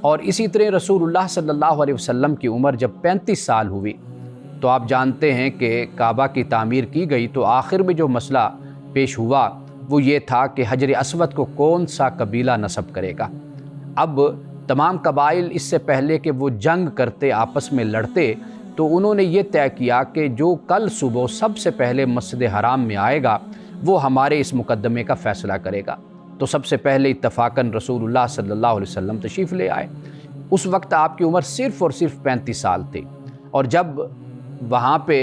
اور اسی طرح رسول اللہ صلی اللہ علیہ وسلم کی عمر جب 35 سال ہوئی تو آپ جانتے ہیں کہ کعبہ کی تعمیر کی گئی، تو آخر میں جو مسئلہ پیش ہوا وہ یہ تھا کہ حجر اسود کو کون سا قبیلہ نصب کرے گا۔ اب تمام قبائل اس سے پہلے کہ وہ جنگ کرتے، آپس میں لڑتے، تو انہوں نے یہ طے کیا کہ جو کل صبح سب سے پہلے مسجد حرام میں آئے گا وہ ہمارے اس مقدمے کا فیصلہ کرے گا۔ تو سب سے پہلے اتفاقاً رسول اللہ صلی اللہ علیہ وسلم تشریف لے آئے۔ اس وقت آپ کی عمر صرف اور صرف 35 سال تھی، اور جب وہاں پہ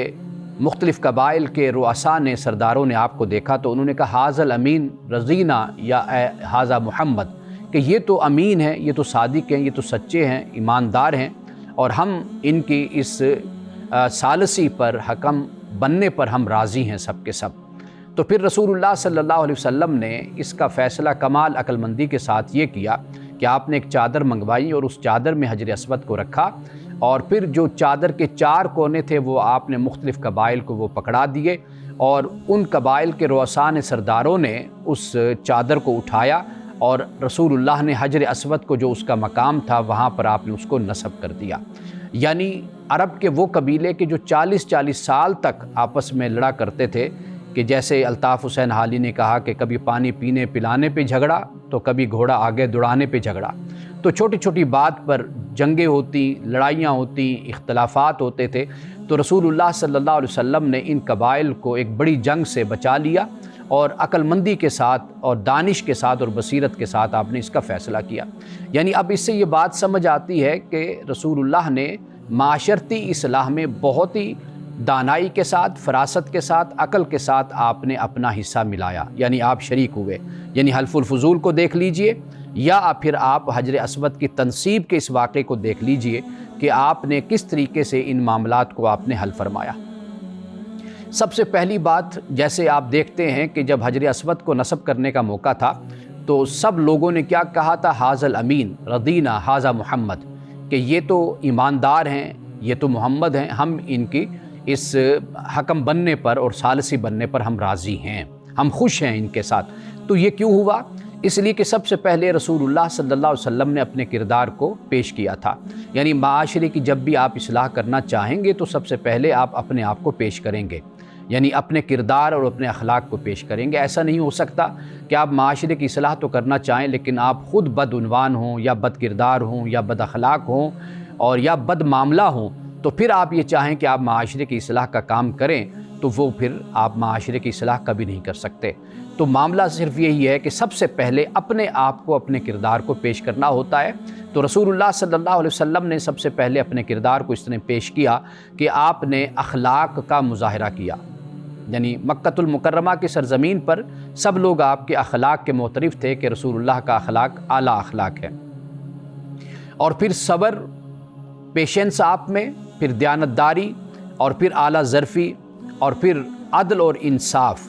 مختلف قبائل کے رؤساء نے، سرداروں نے آپ کو دیکھا تو انہوں نے کہا حاذا الامین رضینا یا حاذا محمد، کہ یہ تو امین ہیں، یہ تو صادق ہیں، یہ تو سچے ہیں، ایماندار ہیں، اور ہم ان کی اس ثالثی پر، حکم بننے پر ہم راضی ہیں سب کے سب۔ تو پھر رسول اللہ صلی اللہ علیہ وسلم نے اس کا فیصلہ کمال عقل مندی کے ساتھ یہ کیا کہ آپ نے ایک چادر منگوائی اور اس چادر میں حجر اسود کو رکھا، اور پھر جو چادر کے 4 کونے تھے وہ آپ نے مختلف قبائل کو وہ پکڑا دیے، اور ان قبائل کے رؤساء نے، سرداروں نے اس چادر کو اٹھایا، اور رسول اللہ نے حجر اسود کو جو اس کا مقام تھا وہاں پر آپ نے اس کو نصب کر دیا۔ یعنی عرب کے وہ قبیلے کے جو 40 سال تک آپس میں لڑا کرتے تھے، کہ جیسے الطاف حسین حالی نے کہا کہ کبھی پانی پینے پلانے پہ جھگڑا تو کبھی گھوڑا آگے دوڑانے پہ جھگڑا، تو چھوٹی چھوٹی بات پر جنگیں ہوتی، لڑائیاں ہوتی، اختلافات ہوتے تھے، تو رسول اللہ صلی اللہ علیہ وسلم نے ان قبائل کو ایک بڑی جنگ سے بچا لیا، اور عقل مندی کے ساتھ اور دانش کے ساتھ اور بصیرت کے ساتھ آپ نے اس کا فیصلہ کیا۔ یعنی اب اس سے یہ بات سمجھ آتی ہے کہ رسول اللہ نے معاشرتی اصلاح میں بہت ہی دانائی کے ساتھ، فراست کے ساتھ، عقل کے ساتھ آپ نے اپنا حصہ ملایا، یعنی آپ شریک ہوئے۔ یعنی حلف الفضول کو دیکھ لیجئے، یا پھر آپ حجر اسود کی تنصیب کے اس واقعے کو دیکھ لیجئے کہ آپ نے کس طریقے سے ان معاملات کو آپ نے حل فرمایا۔ سب سے پہلی بات، جیسے آپ دیکھتے ہیں کہ جب حجر اسود کو نصب کرنے کا موقع تھا تو سب لوگوں نے کیا کہا تھا؟ حاذا الامین رضینا حاذا محمد، کہ یہ تو ایماندار ہیں، یہ تو محمد ہیں، ہم ان کی اس حکم بننے پر اور ثالثی بننے پر ہم راضی ہیں، ہم خوش ہیں ان کے ساتھ۔ تو یہ کیوں ہوا؟ اس لیے کہ سب سے پہلے رسول اللہ صلی اللہ علیہ وسلم نے اپنے کردار کو پیش کیا تھا۔ یعنی معاشرے کی جب بھی آپ اصلاح کرنا چاہیں گے تو سب سے پہلے آپ اپنے آپ کو پیش کریں گے، یعنی اپنے کردار اور اپنے اخلاق کو پیش کریں گے۔ ایسا نہیں ہو سکتا کہ آپ معاشرے کی اصلاح تو کرنا چاہیں لیکن آپ خود بدعنوان ہوں، یا بد کردار ہوں، یا بد اخلاق ہوں، اور یا بد معاملہ ہوں، تو پھر آپ یہ چاہیں کہ آپ معاشرے کی اصلاح کا کام کریں تو وہ پھر آپ معاشرے کی اصلاح کبھی نہیں کر سکتے۔ تو معاملہ صرف یہی ہے کہ سب سے پہلے اپنے آپ کو، اپنے کردار کو پیش کرنا ہوتا ہے۔ تو رسول اللہ صلی اللہ علیہ وسلم نے سب سے پہلے اپنے کردار کو اس طرح پیش کیا کہ آپ نے اخلاق کا مظاہرہ کیا، یعنی مکۃ المکرمہ کی سرزمین پر سب لوگ آپ کے اخلاق کے معترف تھے کہ رسول اللہ کا اخلاق اعلیٰ اخلاق ہے۔ اور پھر صبر، پیشنس آپ میں، پھر دیانتداری، اور پھر اعلیٰ ظرفی، اور پھر عدل اور انصاف۔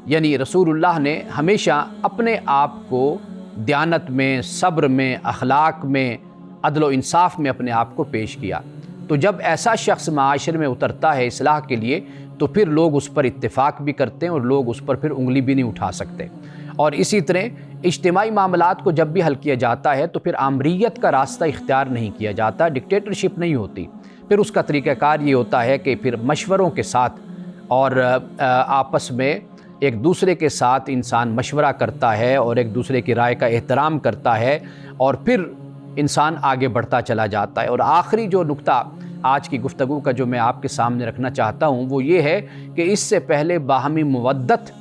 یعنی رسول اللہ نے ہمیشہ اپنے آپ کو دیانت میں، صبر میں، اخلاق میں، عدل و انصاف میں اپنے آپ کو پیش کیا۔ تو جب ایسا شخص معاشرے میں اترتا ہے اصلاح کے لیے تو پھر لوگ اس پر اتفاق بھی کرتے ہیں اور لوگ اس پر پھر انگلی بھی نہیں اٹھا سکتے۔ اور اسی طرح اجتماعی معاملات کو جب بھی حل کیا جاتا ہے تو پھر آمریت کا راستہ اختیار نہیں کیا جاتا، ڈکٹیٹرشپ نہیں ہوتی، پھر اس کا طریقہ کار یہ ہوتا ہے کہ پھر مشوروں کے ساتھ اور آپس میں ایک دوسرے کے ساتھ انسان مشورہ کرتا ہے اور ایک دوسرے کی رائے کا احترام کرتا ہے، اور پھر انسان آگے بڑھتا چلا جاتا ہے۔ اور آخری جو نقطہ آج کی گفتگو کا جو میں آپ کے سامنے رکھنا چاہتا ہوں وہ یہ ہے کہ اس سے پہلے باہمی مودت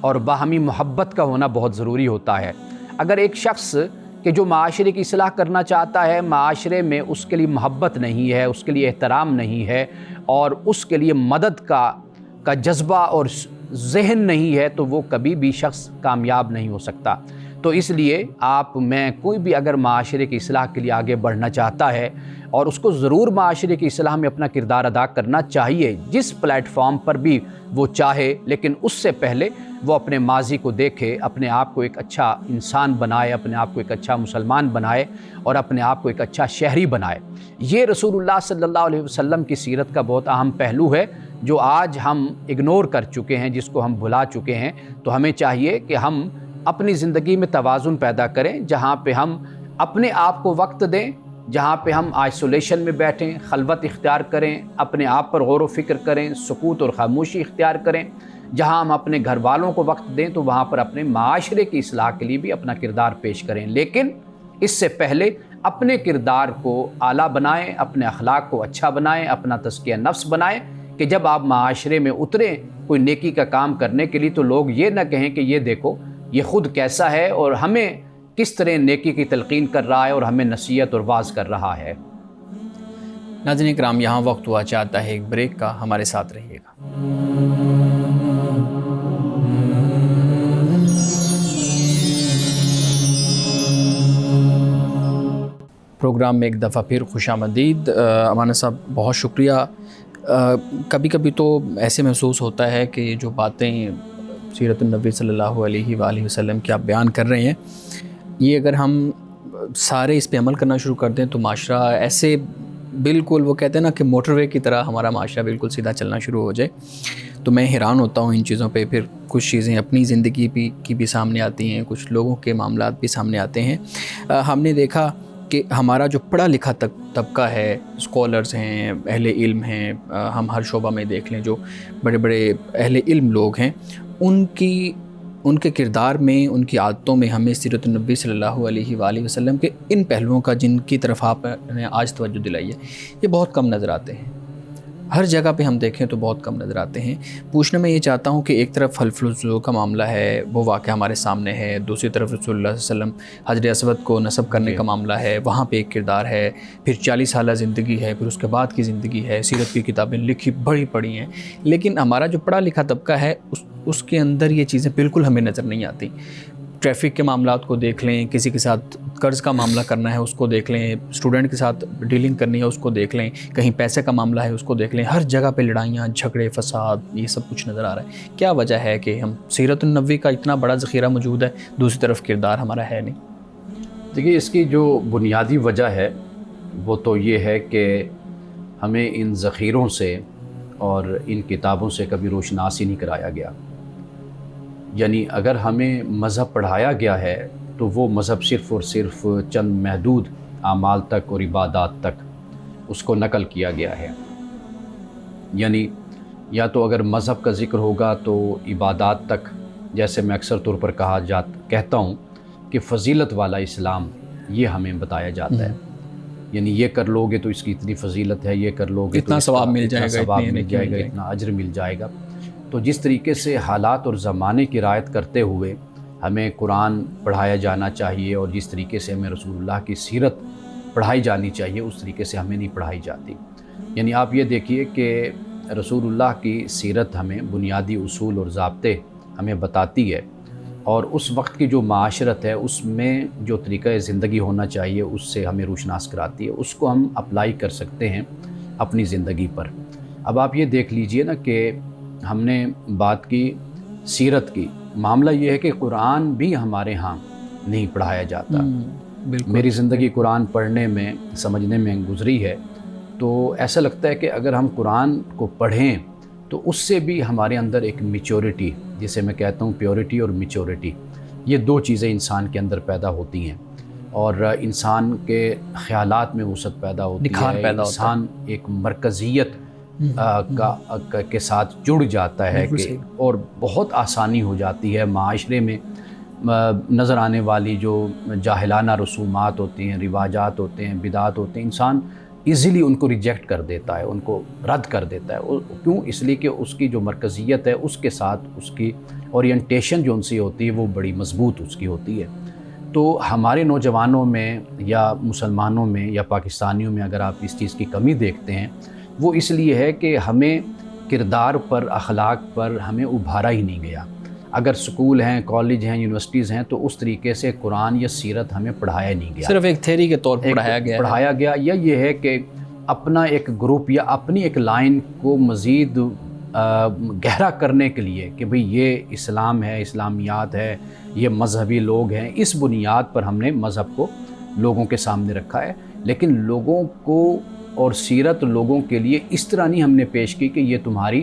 اور باہمی محبت کا ہونا بہت ضروری ہوتا ہے۔ اگر ایک شخص کہ جو معاشرے کی اصلاح کرنا چاہتا ہے، معاشرے میں اس کے لیے محبت نہیں ہے، اس کے لیے احترام نہیں ہے، اور اس کے لیے مدد کا جذبہ اور ذہن نہیں ہے، تو وہ کبھی بھی شخص کامیاب نہیں ہو سکتا۔ تو اس لیے میں کوئی بھی اگر معاشرے کی اصلاح کے لیے آگے بڑھنا چاہتا ہے اور اس کو ضرور معاشرے کی اصلاح میں اپنا کردار ادا کرنا چاہیے، جس پلیٹ فارم پر بھی وہ چاہے، لیکن اس سے پہلے وہ اپنے ماضی کو دیکھے، اپنے آپ کو ایک اچھا انسان بنائے، اپنے آپ کو ایک اچھا مسلمان بنائے، اور اپنے آپ کو ایک اچھا شہری بنائے۔ یہ رسول اللہ صلی اللہ علیہ وسلم کی سیرت کا بہت اہم پہلو ہے جو آج ہم اگنور کر چکے ہیں، جس کو ہم بھلا چکے ہیں۔ تو ہمیں چاہیے کہ ہم اپنی زندگی میں توازن پیدا کریں، جہاں پہ ہم اپنے آپ کو وقت دیں جہاں پہ ہم آئسولیشن میں بیٹھیں، خلوت اختیار کریں، اپنے آپ پر غور و فکر کریں، سکوت اور خاموشی اختیار کریں، جہاں ہم اپنے گھر والوں کو وقت دیں تو وہاں پر اپنے معاشرے کی اصلاح کے لیے بھی اپنا کردار پیش کریں، لیکن اس سے پہلے اپنے کردار کو اعلیٰ بنائیں، اپنے اخلاق کو اچھا بنائیں، اپنا تزکیہ نفس بنائیں، کہ جب آپ معاشرے میں اتریں کوئی نیکی کا کام کرنے کے لیے تو لوگ یہ نہ کہیں کہ یہ دیکھو یہ خود کیسا ہے اور ہمیں کس طرح نیکی کی تلقین کر رہا ہے اور ہمیں نصیحت اور واعظ کر رہا ہے۔ ناظرین کرام، یہاں وقت ہوا چاہتا ہے ایک بریک کا، ہمارے ساتھ رہیے گا۔ پروگرام میں ایک دفعہ پھر خوش آمدید۔ امانت صاحب بہت شکریہ۔ کبھی کبھی تو ایسے محسوس ہوتا ہے کہ جو باتیں سیرت النبی صلی اللہ علیہ وآلہ وسلم کی آپ بیان کر رہے ہیں، یہ اگر ہم سارے اس پہ عمل کرنا شروع کر دیں تو معاشرہ ایسے بالکل، وہ کہتے ہیں نا کہ موٹر وے کی طرح ہمارا معاشرہ بالکل سیدھا چلنا شروع ہو جائے۔ تو میں حیران ہوتا ہوں ان چیزوں پہ۔ پھر کچھ چیزیں اپنی زندگی کی بھی سامنے آتی ہیں، کچھ لوگوں کے معاملات بھی سامنے آتے ہیں۔ ہم نے دیکھا کہ ہمارا جو پڑھا لکھا طبقہ ہے، اسکالرز ہیں، اہل علم ہیں، ہم ہر شعبہ میں دیکھ لیں جو بڑے بڑے اہل علم لوگ ہیں، ان کے کردار میں، ان کی عادتوں میں ہمیں سیرت النبی صلی اللہ علیہ وآلہ وسلم کے ان پہلوؤں کا جن کی طرف آپ نے آج توجہ دلائی ہے، یہ بہت کم نظر آتے ہیں۔ ہر جگہ پہ ہم دیکھیں تو بہت کم نظر آتے ہیں۔ پوچھنا میں یہ چاہتا ہوں کہ ایک طرف حلف الوصول کا معاملہ ہے، وہ واقعہ ہمارے سامنے ہے، دوسری طرف رسول اللہ صلی اللہ علیہ وسلم حجر اسود کو نصب کرنے کا معاملہ ہے، وہاں پہ ایک کردار ہے، پھر 40 سالہ زندگی ہے، پھر اس کے بعد کی زندگی ہے، سیرت کی کتابیں لکھی پڑھی ہیں، لیکن ہمارا جو پڑھا لکھا طبقہ ہے اس کے اندر یہ چیزیں بالکل ہمیں نظر نہیں آتی۔ ٹریفک کے معاملات کو دیکھ لیں، کسی کے ساتھ قرض کا معاملہ کرنا ہے اس کو دیکھ لیں، اسٹوڈنٹ کے ساتھ ڈیلنگ کرنی ہے اس کو دیکھ لیں، کہیں پیسے کا معاملہ ہے اس کو دیکھ لیں، ہر جگہ پہ لڑائیاں، جھگڑے، فساد، یہ سب کچھ نظر آ رہا ہے۔ کیا وجہ ہے کہ ہم سیرت النبوی کا اتنا بڑا ذخیرہ موجود ہے، دوسری طرف کردار ہمارا ہے نہیں؟ دیکھیے، اس کی جو بنیادی وجہ ہے وہ تو یہ ہے کہ ہمیں ان ذخیروں سے اور ان کتابوں سے کبھی روشناس ہی نہیں کرایا گیا۔ یعنی اگر ہمیں مذہب پڑھایا گیا ہے تو وہ مذہب صرف اور صرف چند محدود اعمال تک اور عبادات تک اس کو نقل کیا گیا ہے۔ یعنی یا تو اگر مذہب کا ذکر ہوگا تو عبادات تک، جیسے میں اکثر طور پر کہتا ہوں کہ فضیلت والا اسلام یہ ہمیں بتایا جاتا ہے۔ یعنی یہ کر لوگے تو اس کی اتنی فضیلت ہے، یہ کر لوگے تو اتنا ثواب مل جائے گا، اتنا اجر مل جائے گا۔ تو جس طریقے سے حالات اور زمانے کی رعایت کرتے ہوئے ہمیں قرآن پڑھایا جانا چاہیے اور جس طریقے سے ہمیں رسول اللہ کی سیرت پڑھائی جانی چاہیے، اس طریقے سے ہمیں نہیں پڑھائی جاتی۔ یعنی آپ یہ دیکھیے کہ رسول اللہ کی سیرت ہمیں بنیادی اصول اور ضابطے ہمیں بتاتی ہے، اور اس وقت کی جو معاشرت ہے اس میں جو طریقہ زندگی ہونا چاہیے اس سے ہمیں روشناس کراتی ہے، اس کو ہم اپلائی کر سکتے ہیں اپنی زندگی پر۔ اب آپ یہ دیکھ لیجئے نا کہ ہم نے بات کی سیرت کی، معاملہ یہ ہے کہ قرآن بھی ہمارے ہاں نہیں پڑھایا جاتا۔ میری زندگی قرآن پڑھنے میں، سمجھنے میں گزری ہے، تو ایسا لگتا ہے کہ اگر ہم قرآن کو پڑھیں تو اس سے بھی ہمارے اندر ایک میچورٹی، جسے میں کہتا ہوں پیورٹی اور میچورٹی، یہ دو چیزیں انسان کے اندر پیدا ہوتی ہیں، اور انسان کے خیالات میں وسعت پیدا ہوتی ہے، انسان ایک مرکزیت کے ساتھ جڑ جاتا ہے کہ اور بہت آسانی ہو جاتی ہے معاشرے میں نظر آنے والی جو جاہلانہ رسومات ہوتی ہیں، رواجات ہوتے ہیں، بدعات ہوتے ہیں، انسان ایزیلی ان کو ریجیکٹ کر دیتا ہے، ان کو رد کر دیتا ہے۔ کیوں؟ اس لیے کہ اس کی جو مرکزیت ہے اس کے ساتھ اس کی اورینٹیشن جو ان سے ہوتی ہے وہ بڑی مضبوط اس کی ہوتی ہے۔ تو ہمارے نوجوانوں میں یا مسلمانوں میں یا پاکستانیوں میں اگر آپ اس چیز کی کمی دیکھتے ہیں، وہ اس لیے ہے کہ ہمیں کردار پر، اخلاق پر ہمیں ابھارا ہی نہیں گیا۔ اگر سکول ہیں، کالج ہیں، یونیورسٹیز ہیں تو اس طریقے سے قرآن یا سیرت ہمیں پڑھایا نہیں گیا، صرف ایک تھیوری کے طور پر پڑھایا گیا، یا یہ ہے کہ اپنا ایک گروپ یا اپنی ایک لائن کو مزید گہرا کرنے کے لیے کہ بھئی یہ اسلام ہے، اسلامیات ہے، یہ مذہبی لوگ ہیں، اس بنیاد پر ہم نے مذہب کو لوگوں کے سامنے رکھا ہے، لیکن لوگوں کو اور سیرت لوگوں کے لیے اس طرح نہیں ہم نے پیش کی کہ یہ تمہاری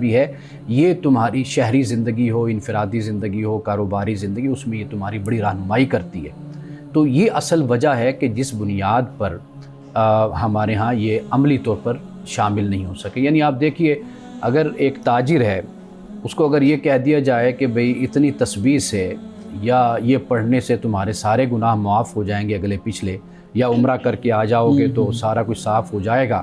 بھی ہے. یہ تمہاری شہری زندگی ہو، انفرادی زندگی ہو، کاروباری زندگی، اس میں یہ تمہاری بڑی رہنمائی کرتی ہے. تو یہ اصل وجہ ہے کہ جس بنیاد پر ہمارے ہاں یہ عملی طور پر شامل نہیں ہو سکے. یعنی آپ دیکھیے، اگر ایک تاجر ہے، اس کو اگر یہ کہہ دیا جائے کہ بھئی اتنی تسبیح سے یا یہ پڑھنے سے تمہارے سارے گناہ معاف ہو جائیں گے اگلے پچھلے، یا عمرہ کر کے آ جاؤ گے تو سارا کچھ صاف ہو جائے گا،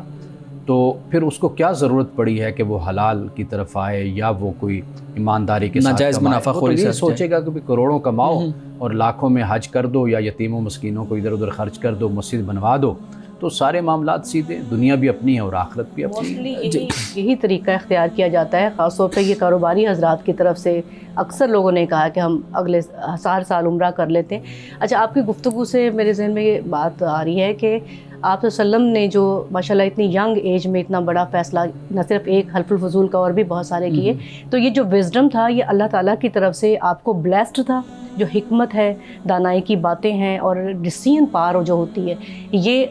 تو پھر اس کو کیا ضرورت پڑی ہے کہ وہ حلال کی طرف آئے یا وہ کوئی ایمانداری کے ساتھ ناجائز منافع خوری سے یہ سوچے گا کہ بھی کروڑوں کماؤ اور لاکھوں میں حج کر دو یا یتیموں مسکینوں کو ادھر ادھر خرچ کر دو، مسجد بنوا دو، تو سارے معاملات سیدھے، دنیا بھی اپنی ہے اور آخرت بھی اپنی ہے. یہی طریقہ اختیار کیا جاتا ہے، خاص طور پہ یہ کاروباری حضرات کی طرف سے. اکثر لوگوں نے کہا کہ ہم اگلے ہر سال عمرہ کر لیتے ہیں. اچھا، آپ کی گفتگو سے میرے ذہن میں یہ بات آ رہی ہے کہ آپ صلی اللہ علیہ وسلم نے جو ماشاءاللہ اتنی ینگ ایج میں اتنا بڑا فیصلہ نہ صرف ایک حلف الفضول کا اور بھی بہت سارے کیے، تو یہ جو وزڈم تھا یہ اللہ تعالیٰ کی طرف سے آپ کو بلیسڈ تھا. جو حکمت ہے، دانائی کی باتیں ہیں اور ڈسیزن پاور جو ہوتی ہے، یہ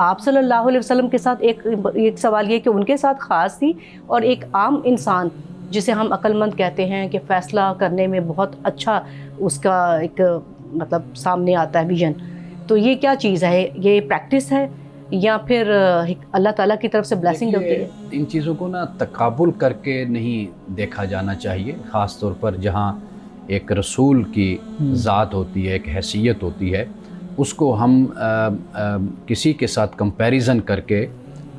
آپ صلی اللہ علیہ وسلم کے ساتھ ایک سوال یہ کہ ان کے ساتھ خاص تھی، اور ایک عام انسان جسے ہم عقل مند کہتے ہیں کہ فیصلہ کرنے میں بہت اچھا اس کا ایک مطلب سامنے آتا ہے ویژن، تو یہ کیا چیز ہے؟ یہ پریکٹس ہے یا پھر اللہ تعالیٰ کی طرف سے بلیسنگ ہوتی ہے؟ ان چیزوں کو نا تقابل کر کے نہیں دیکھا جانا چاہیے، خاص طور پر جہاں ایک رسول کی ذات ہوتی ہے، ایک حیثیت ہوتی ہے، اس کو ہم کسی کے ساتھ کمپیریزن کر کے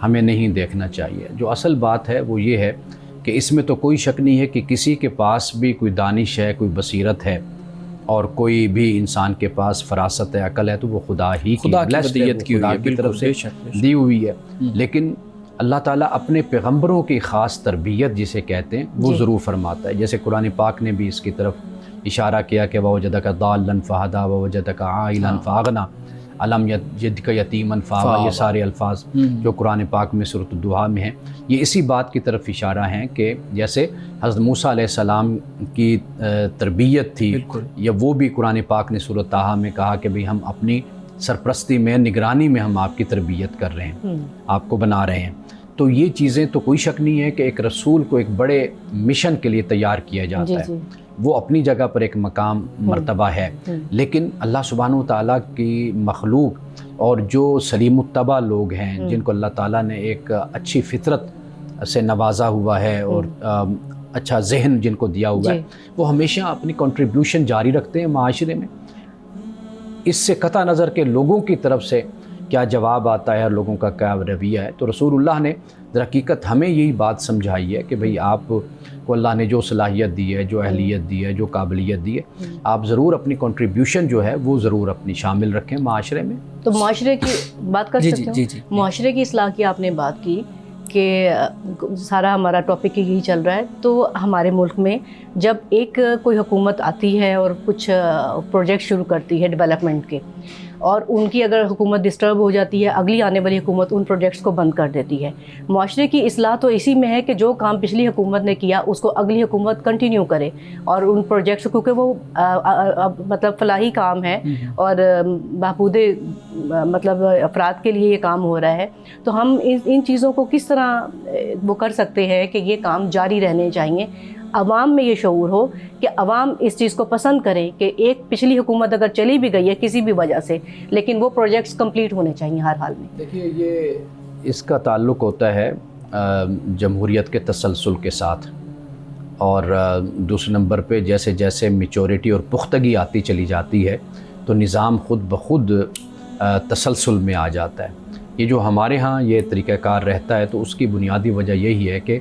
ہمیں نہیں دیکھنا چاہیے. جو اصل بات ہے وہ یہ ہے کہ اس میں تو کوئی شک نہیں ہے کہ کسی کے پاس بھی کوئی دانش ہے، کوئی بصیرت ہے، اور کوئی بھی انسان کے پاس فراست ہے، عقل ہے، تو وہ خدا ہی کی ودیت کی طرف سے دی ہوئی ہے. لیکن اللہ تعالیٰ اپنے پیغمبروں کی خاص تربیت جسے کہتے ہیں وہ ضرور فرماتا ہے. جیسے قرآن پاک نے بھی اس کی طرف اشارہ کیا کہ وَوَجَدَكَ ضَالًّا فَهَدَىٰ وَوَجَدَكَ عَائِلًا فَأَغْنَىٰ أَلَمْ يَجِدْكَ يَتِيمًا فَآوَىٰ. یہ سارے الفاظ جو قرآن پاک میں سورۃ الدحا میں ہیں، یہ اسی بات کی طرف اشارہ ہیں کہ جیسے حضرت موسیٰ علیہ السلام کی تربیت تھی، یا وہ بھی قرآن پاک نے سورۃ طٰہٰ میں کہا کہ بھئی ہم اپنی سرپرستی میں، نگرانی میں ہم آپ کی تربیت کر رہے ہیں، آپ کو بنا رہے ہیں. تو یہ چیزیں تو کوئی شک نہیں ہے کہ ایک رسول کو ایک بڑے مشن کے لیے تیار کیا جاتا ہے. وہ اپنی جگہ پر ایک مقام مرتبہ ہے، لیکن اللہ سبحانہ وتعالیٰ کی مخلوق اور جو سلیم الطبع لوگ ہیں، جن کو اللہ تعالیٰ نے ایک اچھی فطرت سے نوازا ہوا ہے اور اچھا ذہن جن کو دیا ہوا ہے، وہ ہمیشہ اپنی کنٹریبیوشن جاری رکھتے ہیں معاشرے میں. اس سے قطع نظر کے لوگوں کی طرف سے کیا جواب آتا ہے اور لوگوں کا کیا رویہ ہے. تو رسول اللہ نے در حقیقت ہمیں یہی بات سمجھائی ہے کہ بھئی آپ کو اللہ نے جو صلاحیت دی ہے، جو اہلیت دی ہے، جو قابلیت دی ہے، آپ ضرور اپنی کنٹریبیوشن جو ہے وہ ضرور اپنی شامل رکھیں معاشرے میں. تو معاشرے کی بات کر سکتے ہیں، معاشرے کی اصلاح کی آپ نے بات کی کہ سارا ہمارا ٹاپک یہی چل رہا ہے. تو ہمارے ملک میں جب ایک کوئی حکومت آتی ہے اور کچھ پروجیکٹ شروع کرتی ہے ڈیولپمنٹ کے، اور ان کی اگر حکومت ڈسٹرب ہو جاتی ہے، اگلی آنے والی حکومت ان پروجیکٹس کو بند کر دیتی ہے. معاشرے کی اصلاح تو اسی میں ہے کہ جو کام پچھلی حکومت نے کیا اس کو اگلی حکومت کنٹینیو کرے، اور ان پروجیکٹس، کیونکہ وہ مطلب فلاحی کام ہے اور بہبود مطلب افراد کے لیے یہ کام ہو رہا ہے. تو ہم ان چیزوں کو کس طرح وہ کر سکتے ہیں کہ یہ کام جاری رہنے چاہیے، عوام میں یہ شعور ہو کہ عوام اس چیز کو پسند کریں کہ ایک پچھلی حکومت اگر چلی بھی گئی ہے کسی بھی وجہ سے، لیکن وہ پروجیکٹس کمپلیٹ ہونے چاہیے ہر حال میں. دیکھیے، یہ اس کا تعلق ہوتا ہے جمہوریت کے تسلسل کے ساتھ، اور دوسرے نمبر پہ جیسے جیسے میچورٹی اور پختگی آتی چلی جاتی ہے تو نظام خود بخود تسلسل میں آ جاتا ہے. یہ جو ہمارے ہاں یہ طریقہ کار رہتا ہے تو اس کی بنیادی وجہ یہی ہے کہ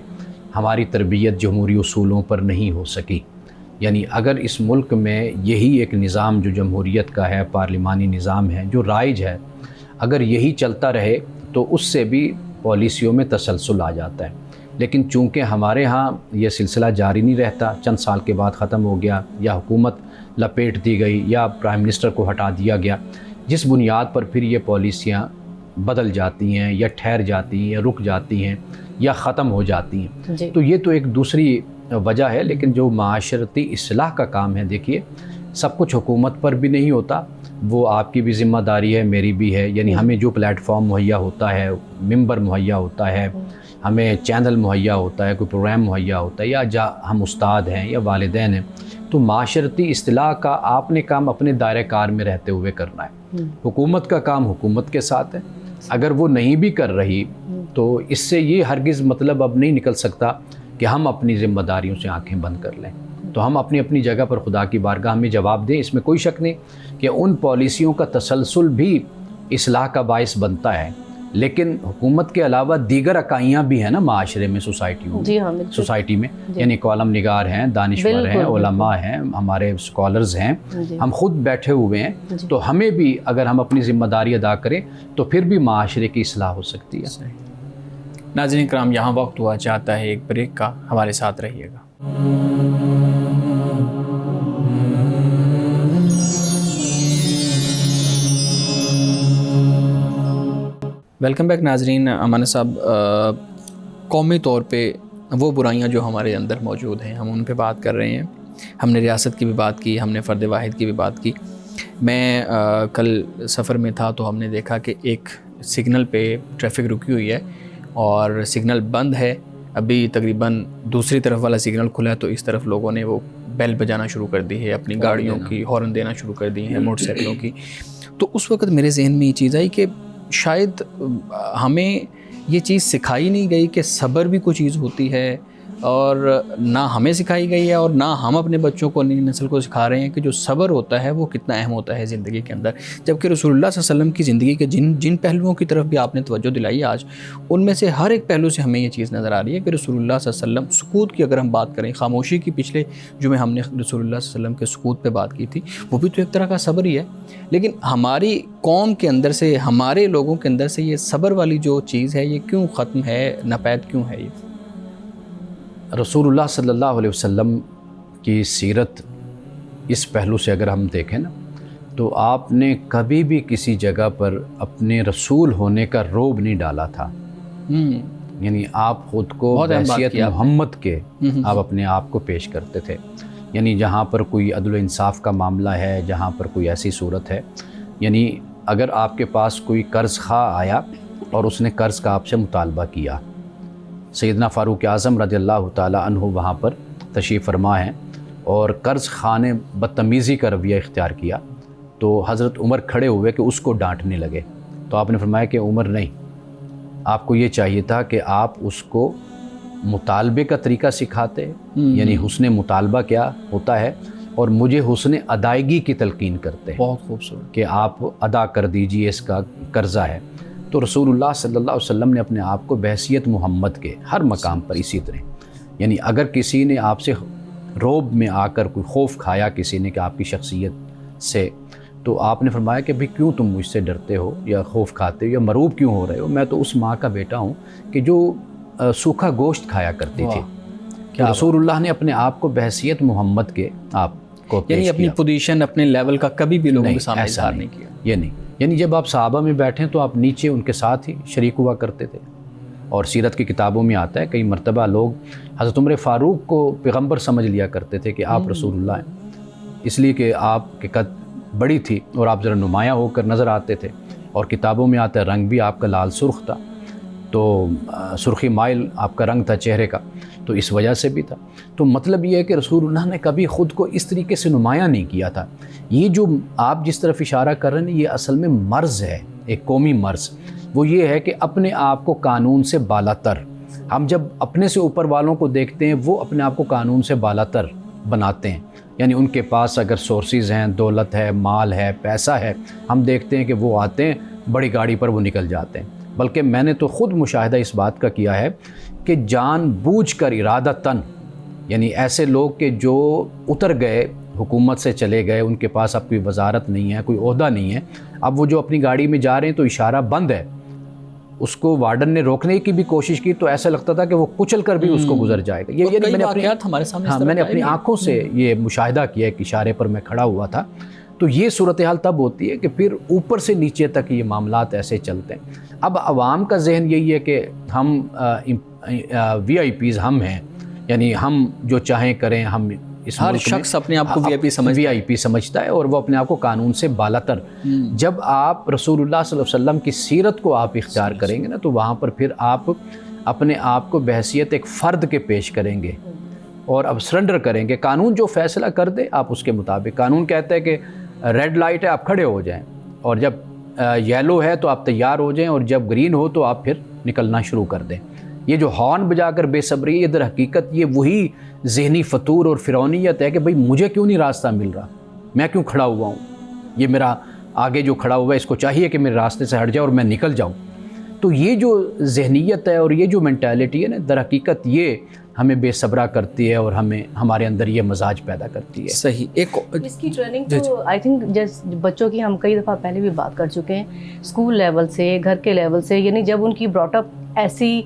ہماری تربیت جمہوری اصولوں پر نہیں ہو سکی. یعنی اگر اس ملک میں یہی ایک نظام جو جمہوریت کا ہے، پارلیمانی نظام ہے جو رائج ہے، اگر یہی چلتا رہے تو اس سے بھی پالیسیوں میں تسلسل آ جاتا ہے. لیکن چونکہ ہمارے ہاں یہ سلسلہ جاری نہیں رہتا، چند سال کے بعد ختم ہو گیا، یا حکومت لپیٹ دی گئی، یا پرائم منسٹر کو ہٹا دیا گیا، جس بنیاد پر پھر یہ پالیسیاں بدل جاتی ہیں یا ٹھہر جاتی ہیں یا رک جاتی ہیں یا ختم ہو جاتی ہیں. تو یہ تو ایک دوسری وجہ ہے. لیکن جو معاشرتی اصلاح کا کام ہے، دیکھیے سب کچھ حکومت پر بھی نہیں ہوتا، وہ آپ کی بھی ذمہ داری ہے، میری بھی ہے. یعنی ہمیں جو پلیٹ فارم مہیا ہوتا ہے، ممبر مہیا ہوتا ہے، ہمیں چینل مہیا ہوتا ہے، کوئی پروگرام مہیا ہوتا ہے، یا ہم استاد ہیں یا والدین ہیں، تو معاشرتی اصلاح کا آپ نے کام اپنے دائرہ کار میں رہتے ہوئے کرنا ہے. حکومت کا کام حکومت کے ساتھ ہے. اگر وہ نہیں بھی کر رہی تو اس سے یہ ہرگز مطلب اب نہیں نکل سکتا کہ ہم اپنی ذمہ داریوں سے آنکھیں بند کر لیں. تو ہم اپنی اپنی جگہ پر خدا کی بارگاہ میں جواب دیں. اس میں کوئی شک نہیں کہ ان پالیسیوں کا تسلسل بھی اصلاح کا باعث بنتا ہے، لیکن حکومت کے علاوہ دیگر اکائیاں بھی ہیں نا معاشرے میں، سوسائٹی میں. یعنی کالم نگار ہیں، دانشور ہیں، علماء ہیں، ہمارے اسکالرز ہیں، ہم خود بیٹھے ہوئے ہیں. تو ہمیں بھی اگر ہم اپنی ذمہ داری ادا کریں تو پھر بھی معاشرے کی اصلاح ہو سکتی ہے. ناظرین کرام، یہاں وقت ہوا چاہتا ہے ایک بریک کا، ہمارے ساتھ رہیے گا. ویلکم بیک ناظرین. امانہ صاحب، قومی طور پہ وہ برائیاں جو ہمارے اندر موجود ہیں ہم ان پہ بات کر رہے ہیں. ہم نے ریاست کی بھی بات کی، ہم نے فرد واحد کی بھی بات کی. میں کل سفر میں تھا تو ہم نے دیکھا کہ ایک سگنل پہ ٹریفک رکی ہوئی ہے اور سگنل بند ہے. ابھی تقریباً دوسری طرف والا سگنل کھلا ہے تو اس طرف لوگوں نے وہ بیل بجانا شروع کر دی ہے، اپنی گاڑیوں کی ہارن دینا شروع کر دی ہیں، موٹر سائیکلوں کی. تو اس وقت میرے ذہن میں یہ چیز آئی کہ شاید ہمیں یہ چیز سکھائی نہیں گئی کہ صبر بھی کوئی چیز ہوتی ہے، اور نہ ہمیں سکھائی گئی ہے اور نہ ہم اپنے بچوں کو، نئی نسل کو سکھا رہے ہیں کہ جو صبر ہوتا ہے وہ کتنا اہم ہوتا ہے زندگی کے اندر. جبکہ رسول اللہ صلی اللہ علیہ وسلم کی زندگی کے جن پہلوؤں کی طرف بھی آپ نے توجہ دلائی آج، ان میں سے ہر ایک پہلو سے ہمیں یہ چیز نظر آ رہی ہے کہ رسول اللہ صلی اللہ علیہ وسلم سکوت کی اگر ہم بات کریں، خاموشی کی پچھلے جمعے ہم نے رسول اللہ صلی اللہ علیہ وسلم کے سکوت پہ بات کی تھی، وہ بھی تو ایک طرح کا صبر ہی ہے. لیکن ہماری قوم کے اندر سے، ہمارے لوگوں کے اندر سے یہ صبر والی جو چیز ہے یہ کیوں ختم ہے، ناپید کیوں ہے؟ یہ رسول اللہ صلی اللہ علیہ وسلم کی سیرت اس پہلو سے اگر ہم دیکھیں نا، تو آپ نے کبھی بھی کسی جگہ پر اپنے رسول ہونے کا روب نہیں ڈالا تھا. یعنی آپ خود کو بحیثیت محمد کے آپ اپنے آپ کو پیش کرتے تھے. یعنی جہاں پر کوئی عدل و انصاف کا معاملہ ہے، جہاں پر کوئی ایسی صورت ہے، یعنی اگر آپ کے پاس کوئی قرض خواہ آیا اور اس نے قرض کا آپ سے مطالبہ کیا، سیدنا فاروق اعظم رضی اللہ تعالی عنہ وہاں پر تشریف فرما ہیں، اور قرض خواہ نے بدتمیزی کا رویہ اختیار کیا، تو حضرت عمر کھڑے ہوئے کہ اس کو ڈانٹنے لگے. تو آپ نے فرمایا کہ عمر نہیں، آپ کو یہ چاہیے تھا کہ آپ اس کو مطالبے کا طریقہ سکھاتے، یعنی حسن مطالبہ کیا ہوتا ہے، اور مجھے حسن ادائیگی کی تلقین کرتے. بہت خوبصورت کہ آپ ادا کر دیجئے، اس کا قرضہ ہے. تو رسول اللہ صلی اللہ علیہ وسلم نے اپنے آپ کو بحیثیت محمد کے ہر مقام پر اسی طرح، یعنی اگر کسی نے آپ سے روب میں آ کر کوئی خوف کھایا کسی نے کہ آپ کی شخصیت سے، تو آپ نے فرمایا کہ بھئی کیوں تم مجھ سے ڈرتے ہو یا خوف کھاتے ہو یا مروب کیوں ہو رہے ہو؟ میں تو اس ماں کا بیٹا ہوں کہ جو سوکھا گوشت کھایا کرتی تھی. کہ رسول اللہ نے اپنے آپ کو بحیثیت محمد کے آپ کو پیش یعنی اپنی پوزیشن، اپنے لیول کا کبھی بھی لوگوں کے سامنے اظہار نہیں کیا. یہ نہیں، یعنی جب آپ صحابہ میں بیٹھیں تو آپ نیچے ان کے ساتھ ہی شریک ہوا کرتے تھے. اور سیرت کی کتابوں میں آتا ہے کئی مرتبہ لوگ حضرت عمر فاروق کو پیغمبر سمجھ لیا کرتے تھے کہ آپ رسول اللہ ہیں، اس لیے کہ آپ کے قد بڑی تھی اور آپ ذرا نمایاں ہو کر نظر آتے تھے. اور کتابوں میں آتا ہے رنگ بھی آپ کا لال سرخ تھا، تو سرخی مائل آپ کا رنگ تھا چہرے کا، تو اس وجہ سے بھی تھا. تو مطلب یہ ہے کہ رسول اللہ نے کبھی خود کو اس طریقے سے نمایاں نہیں کیا تھا. یہ جو آپ جس طرف اشارہ کر رہے ہیں یہ اصل میں مرض ہے، ایک قومی مرض. وہ یہ ہے کہ اپنے آپ کو قانون سے بالا تر، ہم جب اپنے سے اوپر والوں کو دیکھتے ہیں وہ اپنے آپ کو قانون سے بالا تر بناتے ہیں. یعنی ان کے پاس اگر سورسز ہیں، دولت ہے، مال ہے، پیسہ ہے، ہم دیکھتے ہیں کہ وہ آتے ہیں بڑی گاڑی پر وہ نکل جاتے ہیں. بلکہ میں نے تو خود مشاہدہ اس بات کا کیا ہے کہ جان بوجھ کر ارادتاً، یعنی ایسے لوگ کہ جو اتر گئے، حکومت سے چلے گئے، ان کے پاس اب کوئی وزارت نہیں ہے، کوئی عہدہ نہیں ہے، اب وہ جو اپنی گاڑی میں جا رہے ہیں تو اشارہ بند ہے، اس کو وارڈن نے روکنے کی بھی کوشش کی تو ایسا لگتا تھا کہ وہ کچل کر بھی اس کو گزر جائے گا. یہ میں نے اپنی آنکھوں سے یہ مشاہدہ کیا، ایک اشارے پر میں کھڑا ہوا تھا. تو یہ صورتحال تب ہوتی ہے کہ پھر اوپر سے نیچے تک یہ معاملات ایسے چلتے ہیں. اب عوام کا ذہن یہی ہے کہ ہم وی آئی پیز ہم ہیں، یعنی ہم جو چاہیں کریں، ہم اس ہر ملک میں شخص اپنے آپ کو VIP سمجھتا ہے اور وہ اپنے آپ کو قانون سے بالاتر. جب آپ رسول اللہ صلی اللہ علیہ وسلم کی سیرت کو آپ اختیار کریں گے نا، تو وہاں پر پھر آپ اپنے آپ کو بحیثیت ایک فرد کے پیش کریں گے اور اب سرنڈر کریں گے. قانون جو فیصلہ کر دے آپ اس کے مطابق. قانون کہتا ہے کہ ریڈ لائٹ ہے آپ کھڑے ہو جائیں، اور جب یلو ہے تو آپ تیار ہو جائیں، اور جب گرین ہو تو آپ پھر نکلنا شروع کر دیں. یہ جو ہارن بجا کر بے صبری، یہ در حقیقت یہ وہی ذہنی فطور اور فرعونیت ہے کہ بھئی مجھے کیوں نہیں راستہ مل رہا، میں کیوں کھڑا ہوا ہوں، یہ میرا آگے جو کھڑا ہوا ہے اس کو چاہیے کہ میرے راستے سے ہٹ جائے اور میں نکل جاؤں. تو یہ جو ذہنیت ہے اور یہ جو مینٹیلٹی ہے نا، در حقیقت یہ ہمیں بے صبرا کرتی ہے اور ہمارے اندر یہ مزاج پیدا کرتی ہے. صحیح. ایک اس کی ٹریننگ تو آئی تھنک جیسے بچوں کی ہم کئی دفعہ پہلے بھی بات کر چکے ہیں، اسکول لیول سے، گھر کے لیول سے، یعنی جب ان کی براٹ اپ ایسی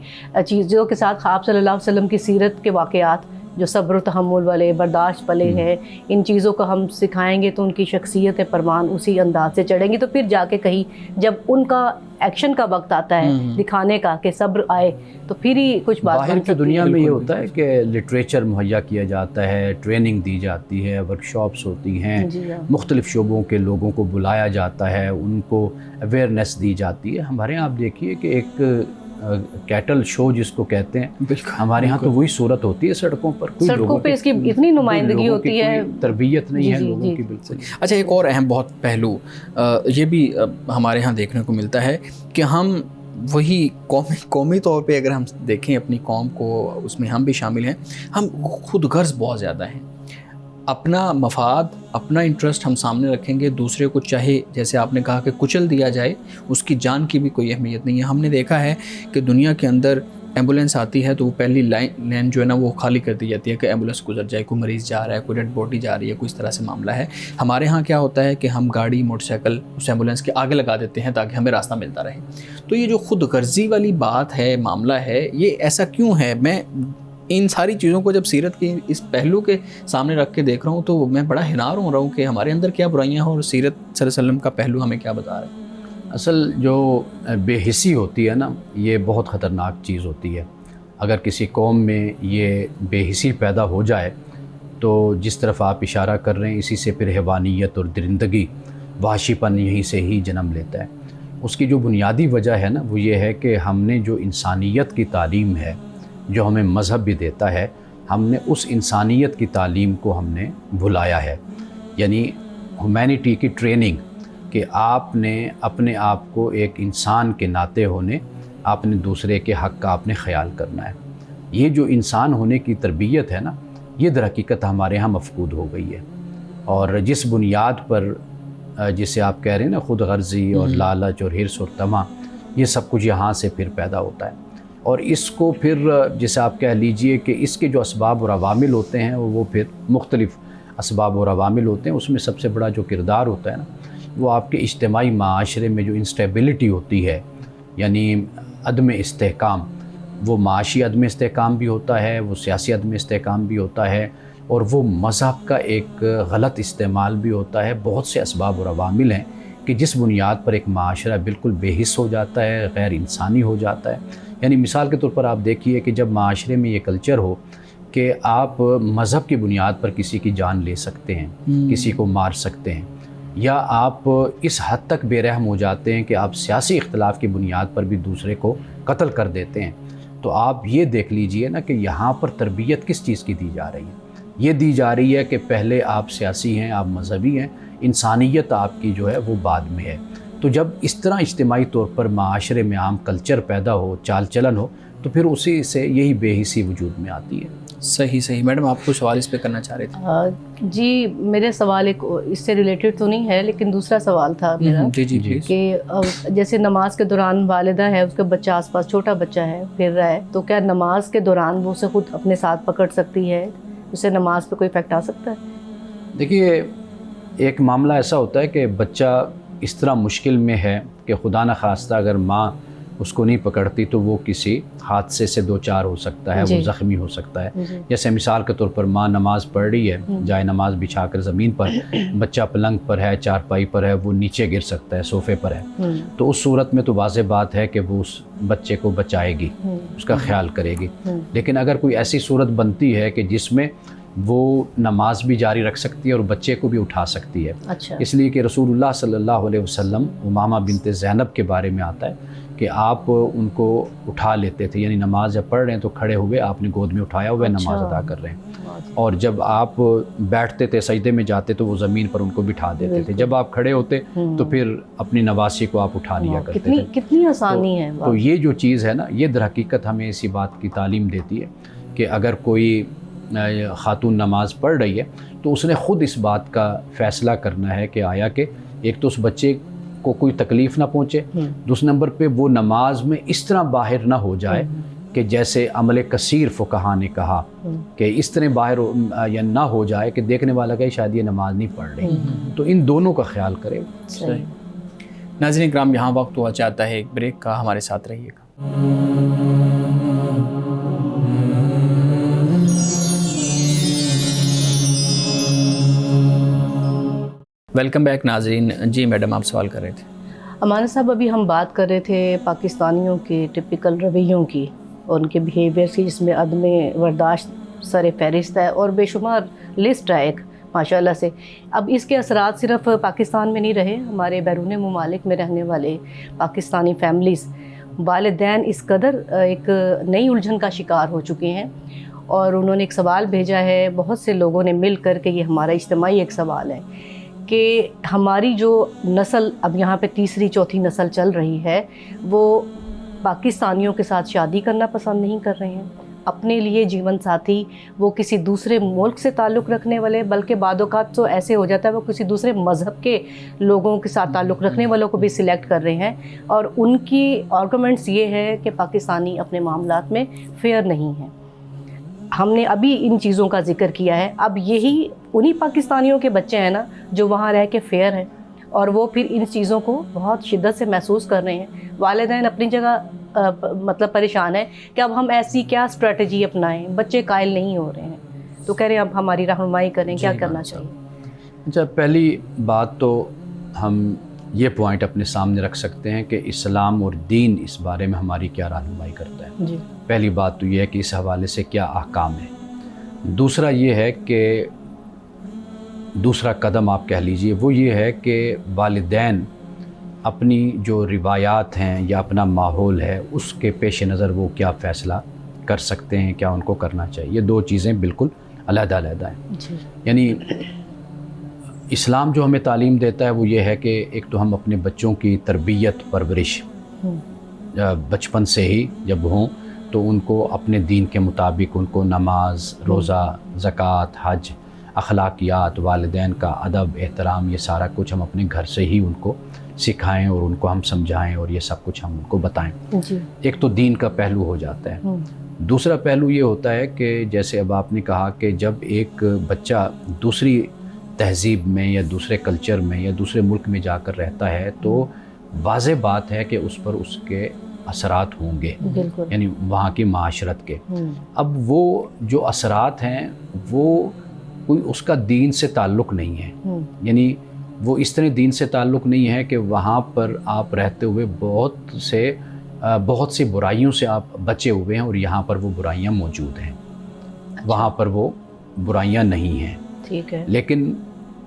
چیزوں کے ساتھ آپ صلی اللہ علیہ وسلم کی سیرت کے واقعات جو صبر و تحمل والے، برداشت پلے ہیں، ان چیزوں کو ہم سکھائیں گے تو ان کی شخصیت پروان اسی انداز سے چڑھیں گی. تو پھر جا کے کہیں جب ان کا ایکشن کا وقت آتا ہے دکھانے کا کہ صبر آئے تو پھر ہی کچھ بات. باہر کی دنیا میں یہ ہوتا ہے کہ لٹریچر مہیا کیا جاتا ہے، ٹریننگ دی جاتی ہے، ورک شاپس ہوتی ہیں، مختلف شعبوں کے لوگوں کو بلایا جاتا ہے، ان کو اویئرنیس دی جاتی ہے. ہمارے یہاں آپ دیکھیے کہ ایک کیٹل شو جس کو کہتے ہیں، ہمارے ہاں تو وہی صورت ہوتی ہے سڑکوں پر. سڑکوں پہ اس کی اتنی نمائندگی ہوتی ہے، تربیت نہیں ہے لوگوں کی. بالکل. اچھا، ایک اور اہم بہت پہلو یہ بھی ہمارے ہاں دیکھنے کو ملتا ہے کہ ہم وہی قومی طور پہ اگر ہم دیکھیں اپنی قوم کو، اس میں ہم بھی شامل ہیں، ہم خود غرض بہت زیادہ ہیں. اپنا مفاد، اپنا انٹرسٹ ہم سامنے رکھیں گے، دوسرے کو چاہے جیسے آپ نے کہا کہ کچل دیا جائے، اس کی جان کی بھی کوئی اہمیت نہیں ہے. ہم نے دیکھا ہے کہ دنیا کے اندر ایمبولینس آتی ہے تو وہ پہلی لائن جو ہے نا وہ خالی کر دی جاتی ہے کہ ایمبولینس گزر جائے، کوئی مریض جا رہا ہے، کوئی ڈیڈ باڈی جا رہی ہے، کوئی اس طرح سے معاملہ ہے. ہمارے ہاں کیا ہوتا ہے کہ ہم گاڑی، موٹر سائیکل اس ایمبولینس کے آگے لگا دیتے ہیں تاکہ ہمیں راستہ ملتا رہے. تو یہ جو خود غرضی والی بات ہے، معاملہ ہے، یہ ایسا کیوں ہے؟ میں ان ساری چیزوں کو جب سیرت کے اس پہلو کے سامنے رکھ کے دیکھ رہا ہوں تو میں بڑا حیران ہو رہا ہوں کہ ہمارے اندر کیا برائیاں ہیں اور سیرت صلی اللہ علیہ وسلم کا پہلو ہمیں کیا بتا رہا ہے. اصل جو بے حسی ہوتی ہے نا، یہ بہت خطرناک چیز ہوتی ہے. اگر کسی قوم میں یہ بے حسی پیدا ہو جائے تو جس طرف آپ اشارہ کر رہے ہیں، اسی سے پھر حیوانیت اور درندگی، وحشی پن یہیں سے ہی جنم لیتا ہے. اس کی جو بنیادی وجہ ہے نا وہ یہ ہے کہ ہم نے جو انسانیت کی تعلیم ہے، جو ہمیں مذہب بھی دیتا ہے، ہم نے اس انسانیت کی تعلیم کو ہم نے بھلایا ہے. یعنی ہیومینٹی کی ٹریننگ کہ آپ نے اپنے آپ کو ایک انسان کے ناطے ہونے، آپ نے دوسرے کے حق کا آپ نے خیال کرنا ہے. یہ جو انسان ہونے کی تربیت ہے نا، یہ در حقیقت ہمارے ہاں مفقود ہو گئی ہے. اور جس بنیاد پر جسے آپ کہہ رہے ہیں نا خود غرضی اور لالچ اور حرص اور طمع، یہ سب کچھ یہاں سے پھر پیدا ہوتا ہے. اور اس کو پھر جیسے آپ کہہ لیجئے کہ اس کے جو اسباب اور عوامل ہوتے ہیں وہ پھر مختلف اسباب اور عوامل ہوتے ہیں. اس میں سب سے بڑا جو کردار ہوتا ہے نا وہ آپ کے اجتماعی معاشرے میں جو انسٹیبلٹی ہوتی ہے، یعنی عدم استحکام. وہ معاشی عدم استحکام بھی ہوتا ہے، وہ سیاسی عدم استحکام بھی ہوتا ہے، اور وہ مذہب کا ایک غلط استعمال بھی ہوتا ہے. بہت سے اسباب اور عوامل ہیں کہ جس بنیاد پر ایک معاشرہ بالکل بے حس ہو جاتا ہے، غیر انسانی ہو جاتا ہے. یعنی مثال کے طور پر آپ دیکھیے کہ جب معاشرے میں یہ کلچر ہو کہ آپ مذہب کی بنیاد پر کسی کی جان لے سکتے ہیں، کسی کو مار سکتے ہیں، یا آپ اس حد تک بے رحم ہو جاتے ہیں کہ آپ سیاسی اختلاف کی بنیاد پر بھی دوسرے کو قتل کر دیتے ہیں، تو آپ یہ دیکھ لیجئے نا کہ یہاں پر تربیت کس چیز کی دی جا رہی ہے. یہ دی جا رہی ہے کہ پہلے آپ سیاسی ہیں، آپ مذہبی ہیں، انسانیت آپ کی جو ہے وہ بعد میں ہے. تو جب اس طرح اجتماعی طور پر معاشرے میں عام کلچر پیدا ہو، چال چلن ہو، تو پھر اسی سے یہی بے حسی وجود میں آتی ہے. صحیح. میڈم آپ کو سوال اس پہ کرنا چاہ رہے تھے؟ جی، میرے سوال ایک اس سے ریلیٹڈ تو نہیں ہے لیکن دوسرا سوال تھا میرا. جی. کہ جیسے نماز کے دوران والدہ ہے، اس کا بچہ آس پاس چھوٹا بچہ ہے پھر رہا ہے، تو کیا نماز کے دوران وہ اسے خود اپنے ساتھ پکڑ سکتی ہے؟ اسے نماز پہ کوئی افیکٹ آ سکتا ہے؟ دیکھیے، ایک معاملہ ایسا ہوتا ہے کہ بچہ اس طرح مشکل میں ہے کہ خدا نہ خواستہ اگر ماں اس کو نہیں پکڑتی تو وہ کسی حادثے سے دو چار ہو سکتا ہے، وہ زخمی ہو سکتا ہے. جیسے مثال کے طور پر ماں نماز پڑھ رہی ہے، جائے نماز بچھا کر زمین پر، بچہ پلنگ پر ہے، چارپائی پر ہے، وہ نیچے گر سکتا ہے، صوفے پر ہے، تو اس صورت میں تو واضح بات ہے کہ وہ اس بچے کو بچائے گی، اس کا خیال کرے گی. لیکن اگر کوئی ایسی صورت بنتی ہے کہ جس میں وہ نماز بھی جاری رکھ سکتی ہے اور بچے کو بھی اٹھا سکتی ہے. اچھا. اس لیے کہ رسول اللہ صلی اللہ علیہ وسلم امامہ بنت زینب کے بارے میں آتا ہے کہ آپ ان کو اٹھا لیتے تھے, یعنی نماز جب پڑھ رہے ہیں تو کھڑے ہوئے آپ نے گود میں اٹھایا ہوا ہے, نماز ادا کر رہے ہیں, اور جب آپ بیٹھتے تھے سجدے میں جاتے تو وہ زمین پر ان کو بٹھا دیتے تھے, جب آپ کھڑے ہوتے تو پھر اپنی نواسی کو آپ اٹھا لیا کرتے تھے. کتنی آسانی ہے. تو یہ جو چیز ہے نا, یہ در حقیقت ہمیں اسی بات کی تعلیم دیتی ہے کہ اگر کوئی خاتون نماز پڑھ رہی ہے تو اس نے خود اس بات کا فیصلہ کرنا ہے کہ آیا کہ ایک تو اس بچے کو کوئی تکلیف نہ پہنچے, دوسرے نمبر پہ وہ نماز میں اس طرح باہر نہ ہو جائے کہ جیسے عمل کثیر فقہا نے کہا کہ اس طرح باہر یا نہ ہو جائے کہ دیکھنے والا کہ شاید یہ نماز نہیں پڑھ رہی. تو ان دونوں کا خیال کرے. ناظرین کرام, یہاں وقت ہوا چاہتا ہے ایک بریک کا, ہمارے ساتھ رہیے گا. ویلکم بیک ناظرین. جی میڈم, آپ سوال کر رہے تھے. امانت صاحب, ابھی ہم بات کر رہے تھے پاکستانیوں کے ٹپیکل رویوں کی اور ان کے بیہیویئر کی, جس میں عدم برداشت سر فہرست ہے اور بے شمار لسٹ ہے ایک ماشاء اللہ سے. اب اس کے اثرات صرف پاکستان میں نہیں رہے, ہمارے بیرون ممالک میں رہنے والے پاکستانی فیملیز, والدین اس قدر ایک نئی الجھن کا شکار ہو چکے ہیں, اور انہوں نے ایک سوال بھیجا ہے بہت سے لوگوں نے مل کر کے, یہ ہمارا اجتماعی ایک سوال ہے کہ ہماری جو نسل اب یہاں پہ تیسری چوتھی نسل چل رہی ہے, وہ پاکستانیوں کے ساتھ شادی کرنا پسند نہیں کر رہے ہیں. اپنے لیے جیون ساتھی وہ کسی دوسرے ملک سے تعلق رکھنے والے, بلکہ بعض اوقات تو ایسے ہو جاتا ہے وہ کسی دوسرے مذہب کے لوگوں کے ساتھ تعلق رکھنے والوں کو بھی سلیکٹ کر رہے ہیں, اور ان کی آرگومنٹس یہ ہے کہ پاکستانی اپنے معاملات میں فیئر نہیں ہیں. ہم نے ابھی ان چیزوں کا ذکر کیا ہے. اب یہی انہی پاکستانیوں کے بچے ہیں نا جو وہاں رہ کے فیئر ہیں, اور وہ پھر ان چیزوں کو بہت شدت سے محسوس کر رہے ہیں. والدین اپنی جگہ مطلب پریشان ہے کہ اب ہم ایسی کیا اسٹریٹجی اپنائیں, بچے قائل نہیں ہو رہے ہیں, تو کہہ رہے ہیں اب ہماری رہنمائی کریں, کیا کرنا چاہیے. اچھا, پہلی بات تو ہم یہ پوائنٹ اپنے سامنے رکھ سکتے ہیں کہ اسلام اور دین اس بارے میں ہماری کیا رہنمائی کرتا ہے. جی, پہلی بات تو یہ ہے کہ اس حوالے سے کیا احکام ہے. دوسرا یہ ہے کہ دوسرا قدم آپ کہہ لیجئے وہ یہ ہے کہ والدین اپنی جو روایات ہیں یا اپنا ماحول ہے اس کے پیش نظر وہ کیا فیصلہ کر سکتے ہیں, کیا ان کو کرنا چاہیے. یہ دو چیزیں بالکل علیحدہ علیحدہ ہیں. جی, یعنی اسلام جو ہمیں تعلیم دیتا ہے وہ یہ ہے کہ ایک تو ہم اپنے بچوں کی تربیت پرورش بچپن سے ہی جب ہوں تو ان کو اپنے دین کے مطابق ان کو نماز, روزہ, زکوٰۃ, حج, اخلاقیات, والدین کا ادب, احترام, یہ سارا کچھ ہم اپنے گھر سے ہی ان کو سکھائیں اور ان کو ہم سمجھائیں اور یہ سب کچھ ہم ان کو بتائیں. جی, ایک تو دین کا پہلو ہو جاتا ہے. دوسرا پہلو یہ ہوتا ہے کہ جیسے اب آپ نے کہا کہ جب ایک بچہ دوسری تہذیب میں یا دوسرے کلچر میں یا دوسرے ملک میں جا کر رہتا ہے تو واضح بات ہے کہ اس پر اس کے اثرات ہوں گے, یعنی وہاں کی معاشرت کے. اب وہ جو اثرات ہیں وہ کوئی اس کا دین سے تعلق نہیں ہے, یعنی وہ اس طرح دین سے تعلق نہیں ہے کہ وہاں پر آپ رہتے ہوئے بہت سی برائیوں سے آپ بچے ہوئے ہیں اور یہاں پر وہ برائیاں موجود ہیں. وہاں پر وہ برائیاں نہیں ہیں. ٹھیک ہے, لیکن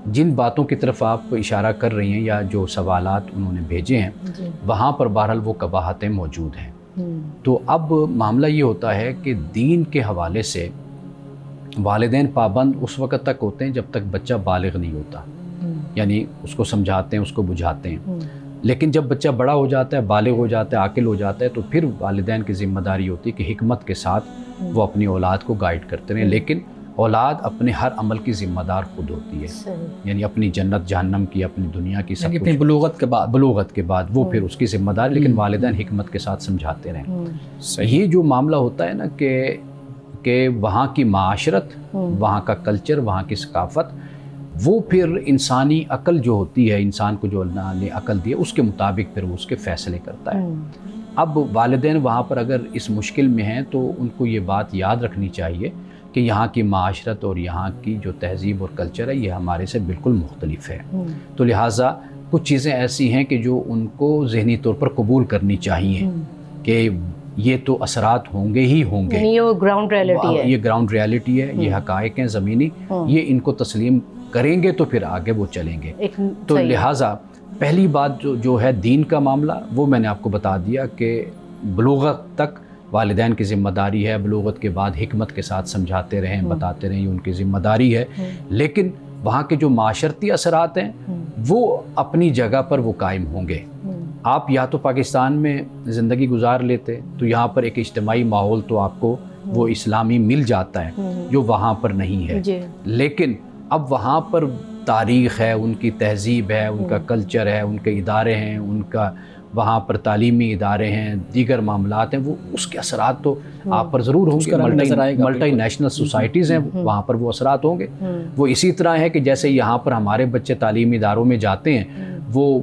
جن باتوں کی طرف آپ اشارہ کر رہی ہیں یا جو سوالات انہوں نے بھیجے ہیں وہاں پر بہرحال وہ قباحتیں موجود ہیں. تو اب معاملہ یہ ہوتا ہے کہ دین کے حوالے سے والدین پابند اس وقت تک ہوتے ہیں جب تک بچہ بالغ نہیں ہوتا, یعنی اس کو سمجھاتے ہیں, اس کو بجھاتے ہیں. لیکن جب بچہ بڑا ہو جاتا ہے, بالغ ہو جاتا ہے, عاقل ہو جاتا ہے, تو پھر والدین کی ذمہ داری ہوتی ہے کہ حکمت کے ساتھ وہ اپنی اولاد کو گائیڈ کرتے رہیں. لیکن اولاد اپنے ہر عمل کی ذمہ دار خود ہوتی ہے, یعنی اپنی جنت جہنم کی, اپنی دنیا کی, سب اپنی بلوغت کے بعد وہ پھر اس کی ذمہ دار, لیکن والدین حکمت کے ساتھ سمجھاتے رہیں. یہ جو معاملہ ہوتا ہے نا کہ وہاں کی معاشرت, وہاں کا کلچر, وہاں کی ثقافت, وہ پھر انسانی عقل جو ہوتی ہے, انسان کو جو اللہ نے عقل دی ہے اس کے مطابق پھر وہ اس کے فیصلے کرتا ہے. اب والدین وہاں پر اگر اس مشکل میں ہیں تو ان کو یہ بات یاد رکھنی چاہیے کہ یہاں کی معاشرت اور یہاں کی جو تہذیب اور کلچر ہے یہ ہمارے سے بالکل مختلف ہے. تو لہٰذا کچھ چیزیں ایسی ہیں کہ جو ان کو ذہنی طور پر قبول کرنی چاہیے کہ یہ تو اثرات ہوں گے ہی ہوں گے. یہ وہ گراؤنڈ ریئلٹی ہے, یہ گراؤنڈ ریئلٹی ہے, یہ حقائق ہیں زمینی, یہ ان کو تسلیم کریں گے تو پھر آگے وہ چلیں گے. تو لہٰذا پہلی بات جو ہے دین کا معاملہ, وہ میں نے آپ کو بتا دیا کہ بلوغت تک والدین کی ذمہ داری ہے, بلوغت کے بعد حکمت کے ساتھ سمجھاتے رہیں, بتاتے رہیں, یہ ان کی ذمہ داری ہے. لیکن وہاں کے جو معاشرتی اثرات ہیں وہ اپنی جگہ پر وہ قائم ہوں گے. آپ یا تو پاکستان میں زندگی گزار لیتے تو یہاں پر ایک اجتماعی ماحول تو آپ کو وہ اسلامی مل جاتا ہے جو وہاں پر نہیں ہے. لیکن اب وہاں پر تاریخ ہے, ان کی تہذیب ہے, ان کا کلچر ہے, ان کے ادارے ہیں, ان کا وہاں پر تعلیمی ادارے ہیں, دیگر معاملات ہیں, وہ اس کے اثرات تو آپ پر ضرور ہوں گے. ملٹی نیشنل سوسائٹیز ہیں, وہاں پر وہ اثرات ہوں گے. وہ اسی طرح ہے کہ جیسے یہاں پر ہمارے بچے تعلیمی اداروں میں جاتے ہیں, وہ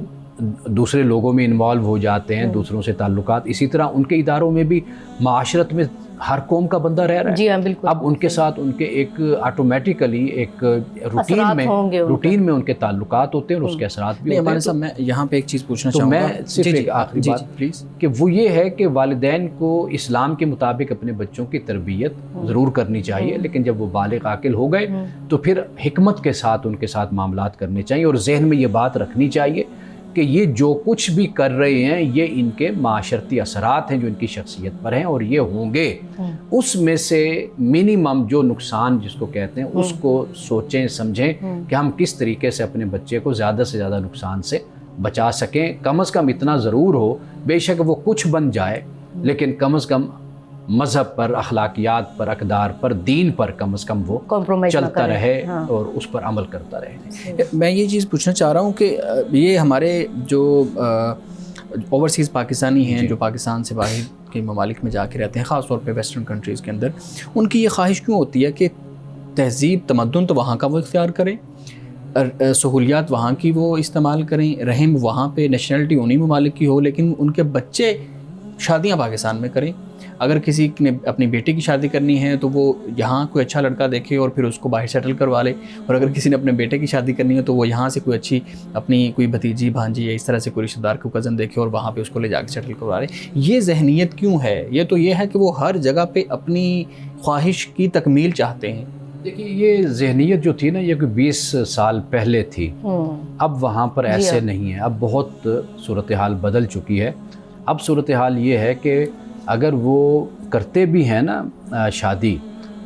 دوسرے لوگوں میں انوالو ہو جاتے ہیں, دوسروں سے تعلقات, اسی طرح ان کے اداروں میں بھی معاشرت میں ہر قوم کا بندہ رہ رہا ہے. جی ہاں بالکل. اب ان کے ساتھ ان کے ایک آٹومیٹیکلی ایک روٹین میں ان کے تعلقات ہوتے ہیں اور اس کے اثرات بھی ہوتے ہیں. صاحب میں یہاں پہ ایک چیز پوچھنا چاہوں گا, میں صرف ایک آخری بات پلیز, کہ وہ یہ ہے کہ والدین کو اسلام کے مطابق اپنے بچوں کی تربیت ضرور کرنی چاہیے, لیکن جب وہ بالغ عاقل ہو گئے تو پھر حکمت کے ساتھ ان کے ساتھ معاملات کرنے چاہیے, اور ذہن میں یہ بات رکھنی چاہیے کہ یہ جو کچھ بھی کر رہے ہیں یہ ان کے معاشرتی اثرات ہیں جو ان کی شخصیت پر ہیں, اور یہ ہوں گے. اس میں سے منیمم جو نقصان جس کو کہتے ہیں اس کو سوچیں سمجھیں کہ ہم کس طریقے سے اپنے بچے کو زیادہ سے زیادہ نقصان سے بچا سکیں. کم از کم اتنا ضرور ہو, بے شک وہ کچھ بن جائے, لیکن کم از کم مذہب پر, اخلاقیات پر, اقدار پر, دین پر کم از کم وہ چلتا رہے اور اس پر عمل کرتا رہے. میں یہ چیز پوچھنا چاہ رہا ہوں کہ یہ ہمارے جو اوورسیز پاکستانی ہیں جو پاکستان سے باہر کے ممالک میں جا کے رہتے ہیں, خاص طور پہ ویسٹرن کنٹریز کے اندر, ان کی یہ خواہش کیوں ہوتی ہے کہ تہذیب تمدن تو وہاں کا وہ اختیار کریں, سہولیات وہاں کی وہ استعمال کریں, رحم وہاں پہ نیشنلٹی انہی ممالک کی ہو, لیکن ان کے بچے شادیاں پاکستان میں کریں. اگر کسی نے اپنی بیٹی کی شادی کرنی ہے تو وہ یہاں کوئی اچھا لڑکا دیکھے اور پھر اس کو باہر سیٹل کروا لے, اور اگر کسی نے اپنے بیٹے کی شادی کرنی ہے تو وہ یہاں سے کوئی اچھی اپنی کوئی بھتیجی بھانجی یا اس طرح سے کوئی رشتہ دار کو کزن دیکھے اور وہاں پہ اس کو لے جا کے سیٹل کروا لے. یہ ذہنیت کیوں ہے؟ یہ تو یہ ہے کہ وہ ہر جگہ پہ اپنی خواہش کی تکمیل چاہتے ہیں. دیکھیے یہ ذہنیت جو تھی نا یہ کوئی 20 سال پہلے تھی, اب وہاں پر ایسے نہیں ہے. اب بہت صورتحال بدل چکی ہے. اب صورتحال یہ ہے کہ اگر وہ کرتے بھی ہیں نا شادی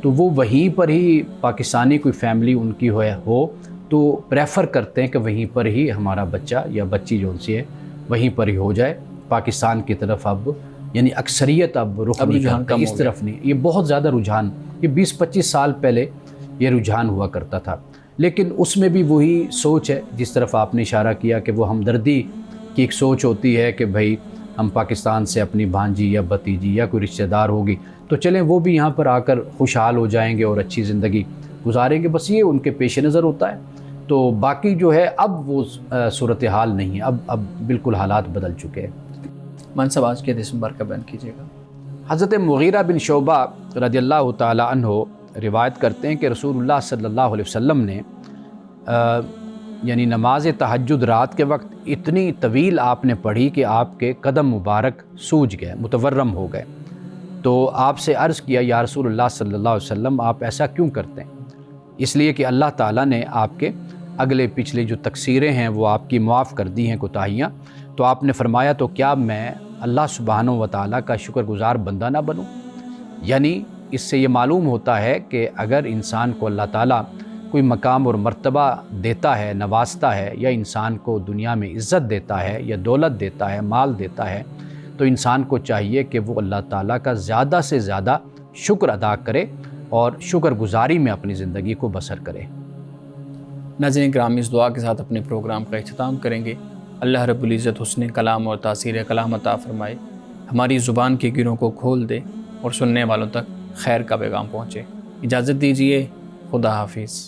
تو وہ وہیں پر ہی پاکستانی کوئی فیملی ان کی ہو تو پریفر کرتے ہیں کہ وہیں پر ہی ہمارا بچہ یا بچی جو سی ہے وہیں پر ہی ہو جائے. پاکستان کی طرف اب یعنی اکثریت اب رخ نہیں کرتی اس طرف نہیں. یہ بہت زیادہ رجحان, یہ 20-25 سال پہلے یہ رجحان ہوا کرتا تھا, لیکن اس میں بھی وہی سوچ ہے جس طرف آپ نے اشارہ کیا کہ وہ ہمدردی کی ایک سوچ ہوتی ہے کہ بھائی ہم پاکستان سے اپنی بھانجی یا بھتیجی یا کوئی رشتہ دار ہوگی تو چلیں وہ بھی یہاں پر آ کر خوشحال ہو جائیں گے اور اچھی زندگی گزاریں گے, بس یہ ان کے پیش نظر ہوتا ہے. تو باقی جو ہے اب وہ صورتحال نہیں ہے, اب بالکل حالات بدل چکے ہیں. منصب آج کے حدیث مبارکہ بیان کیجیے گا. حضرت مغیرہ بن شعبہ رضی اللہ تعالی عنہ روایت کرتے ہیں کہ رسول اللہ صلی اللہ علیہ وسلم نے یعنی نماز تہجد رات کے وقت اتنی طویل آپ نے پڑھی کہ آپ کے قدم مبارک سوج گئے, متورم ہو گئے. تو آپ سے عرض کیا یا رسول اللہ صلی اللہ علیہ وسلم آپ ایسا کیوں کرتے ہیں؟ اس لیے کہ اللہ تعالیٰ نے آپ کے اگلے پچھلے جو تقصیریں ہیں وہ آپ کی معاف کر دی ہیں, کوتاہیاں. تو آپ نے فرمایا تو کیا میں اللہ سبحانہ و تعالیٰ کا شکر گزار بندہ نہ بنوں؟ یعنی اس سے یہ معلوم ہوتا ہے کہ اگر انسان کو اللہ تعالیٰ کوئی مقام اور مرتبہ دیتا ہے, نوازتا ہے, یا انسان کو دنیا میں عزت دیتا ہے یا دولت دیتا ہے, مال دیتا ہے, تو انسان کو چاہیے کہ وہ اللہ تعالیٰ کا زیادہ سے زیادہ شکر ادا کرے اور شکر گزاری میں اپنی زندگی کو بسر کرے. ناظرین کرام, اس دعا کے ساتھ اپنے پروگرام کا اختتام کریں گے. اللہ رب العزت حسن کلام اور تاثیر کلام عطا فرمائے, ہماری زبان کے گروں کو کھول دے اور سننے والوں تک خیر کا پیغام پہنچے. اجازت دیجیے, خدا حافظ.